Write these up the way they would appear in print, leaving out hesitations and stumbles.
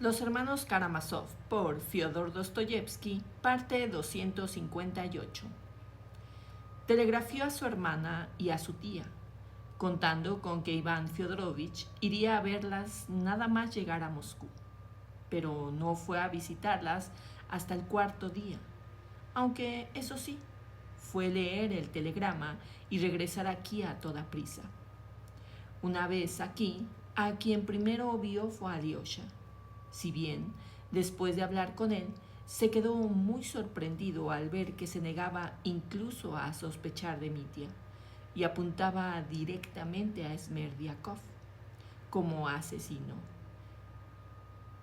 Los hermanos Karamazov por Fyodor Dostoyevsky, parte 258. Telegrafió a su hermana y a su tía, contando con que Iván Fyodorovich iría a verlas nada más llegar a Moscú, pero no fue a visitarlas hasta el cuarto día, aunque eso sí, fue leer el telegrama y regresar aquí a toda prisa. Una vez aquí, a quien primero vio fue a Alyosha. Si bien, después de hablar con él, se quedó muy sorprendido al ver que se negaba incluso a sospechar de Mitya y apuntaba directamente a Smerdyakov como asesino,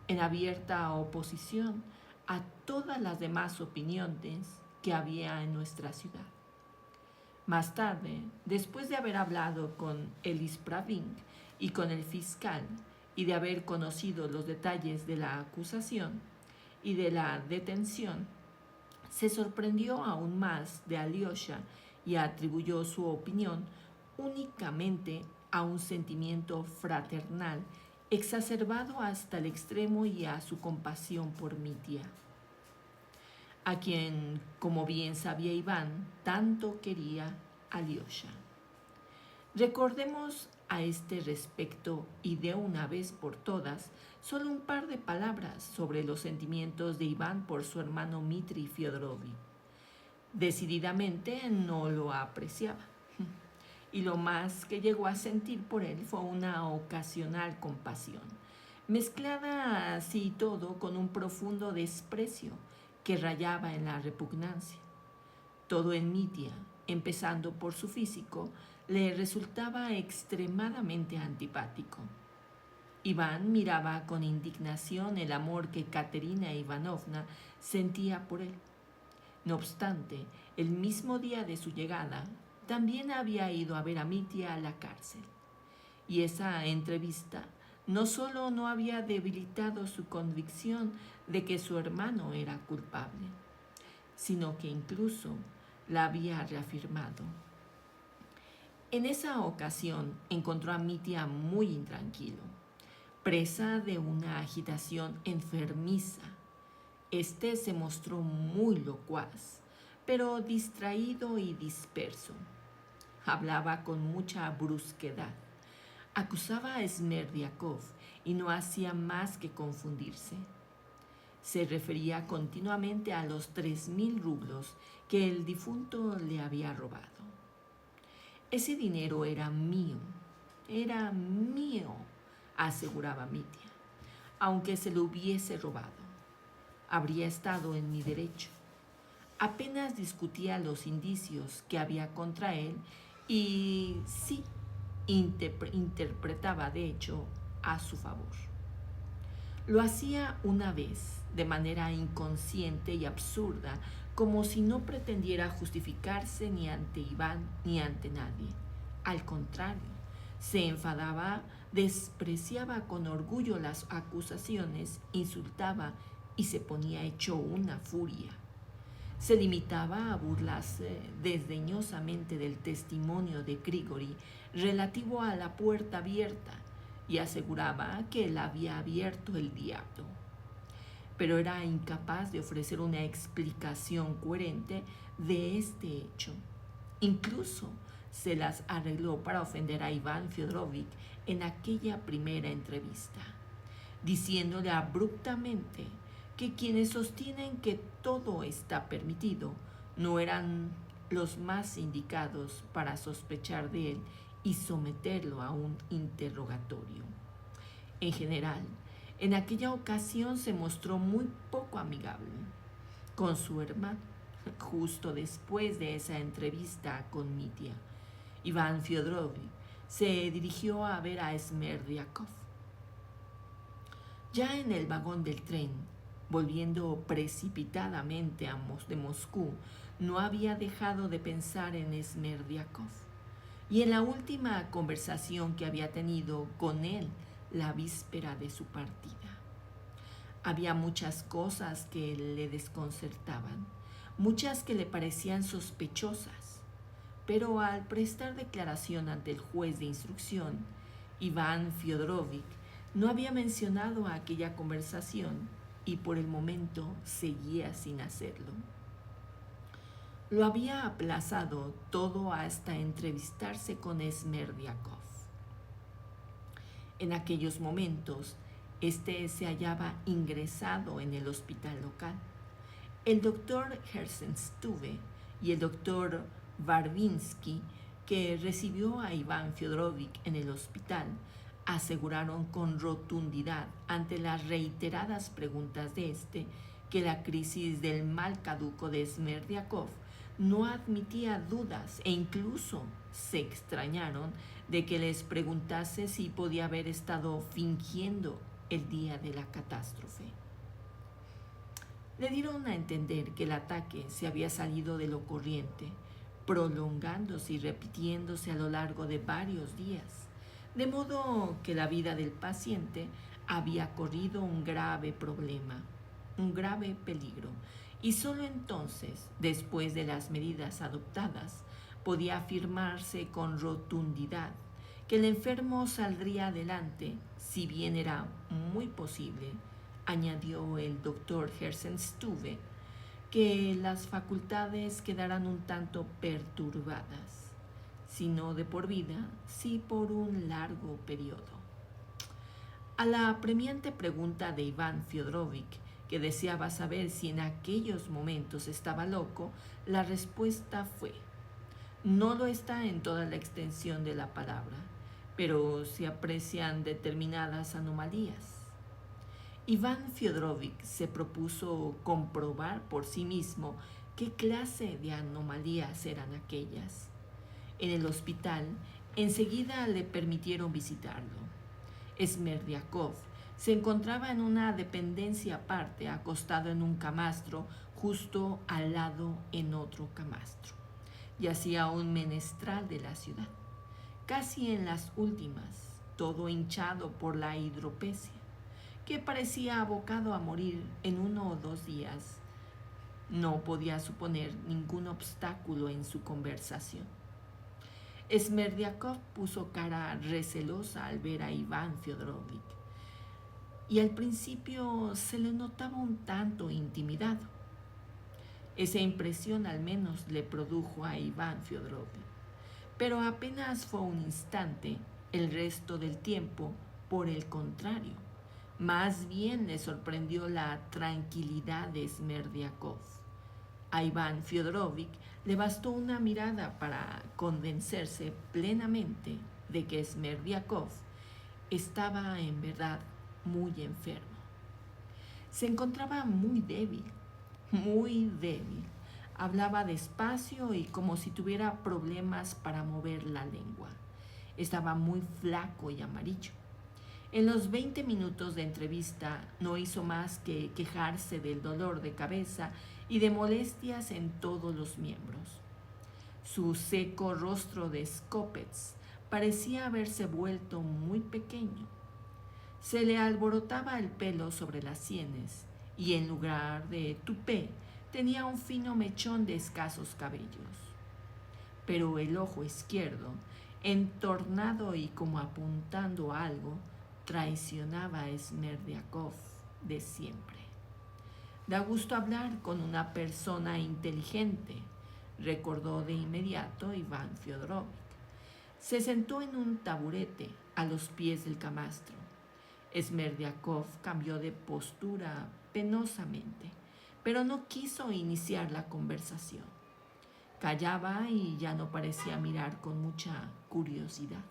en abierta oposición a todas las demás opiniones que había en nuestra ciudad. Más tarde, después de haber hablado con el Ispravin y con el fiscal, y de haber conocido los detalles de la acusación y de la detención, se sorprendió aún más de Alyosha y atribuyó su opinión únicamente a un sentimiento fraternal exacerbado hasta el extremo y a su compasión por Mitya, a quien, como bien sabía Iván, tanto quería Alyosha. Recordemos a este respecto y de una vez por todas solo un par de palabras sobre los sentimientos de Iván por su hermano Dmitri Fyodorovich. Decididamente no lo apreciaba, y lo más que llegó a sentir por él fue una ocasional compasión, mezclada así todo con un profundo desprecio que rayaba en la repugnancia. Todo en Mitya, empezando por su físico, le resultaba extremadamente antipático. Iván miraba con indignación el amor que Katerina Ivanovna sentía por él. No obstante, el mismo día de su llegada, también había ido a ver a Mitya a la cárcel. Y esa entrevista no solo no había debilitado su convicción de que su hermano era culpable, sino que incluso la había reafirmado. En esa ocasión encontró a Mitya muy intranquilo, presa de una agitación enfermiza. Este se mostró muy locuaz, pero distraído y disperso. Hablaba con mucha brusquedad. Acusaba a Smerdyakov y no hacía más que confundirse. Se refería continuamente a los 3,000 rublos que el difunto le había robado. Ese dinero era mío, aseguraba Mitya, aunque se lo hubiese robado. Habría estado en mi derecho. Apenas discutía los indicios que había contra él y sí, interpretaba de hecho a su favor. Lo hacía una vez, de manera inconsciente y absurda, como si no pretendiera justificarse ni ante Iván ni ante nadie. Al contrario, se enfadaba, despreciaba con orgullo las acusaciones, insultaba y se ponía hecho una furia. Se limitaba a burlarse desdeñosamente del testimonio de Grigori relativo a la puerta abierta y aseguraba que la había abierto el diablo. Pero era incapaz de ofrecer una explicación coherente de este hecho. Incluso se las arregló para ofender a Iván Fyodorovich en aquella primera entrevista, diciéndole abruptamente que quienes sostienen que todo está permitido no eran los más indicados para sospechar de él y someterlo a un interrogatorio. En general, en aquella ocasión se mostró muy poco amigable con su hermano. Justo después de esa entrevista con Mitya, Iván Fyodorovich se dirigió a ver a Smerdyakov. Ya en el vagón del tren, volviendo precipitadamente de Moscú, no había dejado de pensar en Smerdyakov y en la última conversación que había tenido con él la víspera de su partida. Había muchas cosas que le desconcertaban, muchas que le parecían sospechosas, pero al prestar declaración ante el juez de instrucción, Iván Fyodorovich No había mencionado aquella conversación y por el momento seguía sin hacerlo. Lo había aplazado todo hasta entrevistarse con Smerdiakov. En aquellos momentos, este se hallaba ingresado en el hospital local. El doctor Herzenstube y el doctor Barvinsky, que recibió a Iván Fyodorovich en el hospital, aseguraron con rotundidad ante las reiteradas preguntas de este que la crisis del mal caduco de Smerdiakov no admitía dudas e incluso se extrañaron de que les preguntase si podía haber estado fingiendo el día de la catástrofe. Le dieron a entender que el ataque se había salido de lo corriente, prolongándose y repitiéndose a lo largo de varios días, de modo que la vida del paciente había corrido un grave problema, un grave peligro, y sólo entonces, después de las medidas adoptadas, podía afirmarse con rotundidad que el enfermo saldría adelante, si bien era muy posible, añadió el doctor Herzenstube, que las facultades quedaran un tanto perturbadas, si no de por vida, sí por un largo periodo. A la apremiante pregunta de Iván Fyodorovich, que deseaba saber si en aquellos momentos estaba loco, la respuesta fue: no lo está en toda la extensión de la palabra, pero se aprecian determinadas anomalías. Iván Fyodorovich se propuso comprobar por sí mismo qué clase de anomalías eran aquellas. En el hospital, enseguida le permitieron visitarlo. Smerdiakov se encontraba en una dependencia aparte, acostado en un camastro, justo al lado en otro camastro. Yacía un menestral de la ciudad, casi en las últimas, todo hinchado por la hidropesia, que parecía abocado a morir en 1 o 2 días. No podía suponer ningún obstáculo en su conversación. Smerdiakov puso cara recelosa al ver a Iván Fyodorovich, y al principio se le notaba un tanto intimidado. Esa impresión al menos le produjo a Iván Fyodorovich, pero apenas fue un instante. El resto del tiempo, por el contrario, más bien le sorprendió la tranquilidad de Smerdiakov. A Iván Fyodorovich le bastó una mirada para convencerse plenamente de que Smerdiakov estaba en verdad muy enfermo. Se encontraba muy débil, muy débil. Hablaba despacio y como si tuviera problemas para mover la lengua. Estaba muy flaco y amarillo. En los 20 minutos de entrevista no hizo más que quejarse del dolor de cabeza y de molestias en todos los miembros. Su seco rostro de Skopets parecía haberse vuelto muy pequeño. Se le alborotaba el pelo sobre las sienes y en lugar de tupé tenía un fino mechón de escasos cabellos. Pero el ojo izquierdo, entornado y como apuntando a algo, traicionaba a Smerdiakov de siempre. Da gusto hablar con una persona inteligente, recordó de inmediato Iván Fyodorovich. Se sentó en un taburete a los pies del camastro. Smerdiakov cambió de postura penosamente, pero no quiso iniciar la conversación. Callaba y ya no parecía mirar con mucha curiosidad.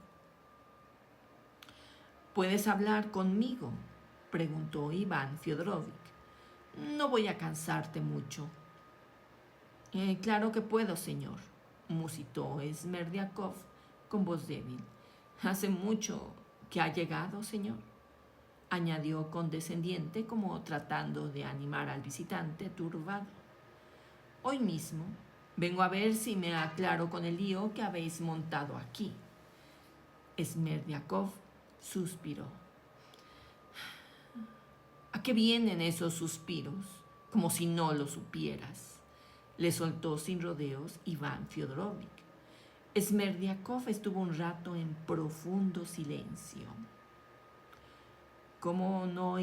¿Puedes hablar conmigo?, preguntó Iván Fyodorovich. No voy a cansarte mucho. Claro que puedo, señor, musitó Smerdiakov con voz débil. ¿Hace mucho que ha llegado, señor?, añadió condescendiente, como tratando de animar al visitante turbado. Hoy mismo. Vengo a ver si me aclaro con el lío que habéis montado aquí. Smerdiakov suspiró. ¿A qué vienen esos suspiros? Como si no lo supieras, le soltó sin rodeos Iván Fyodorovich. Smerdiakov estuvo un rato en profundo silencio. ¿Cómo no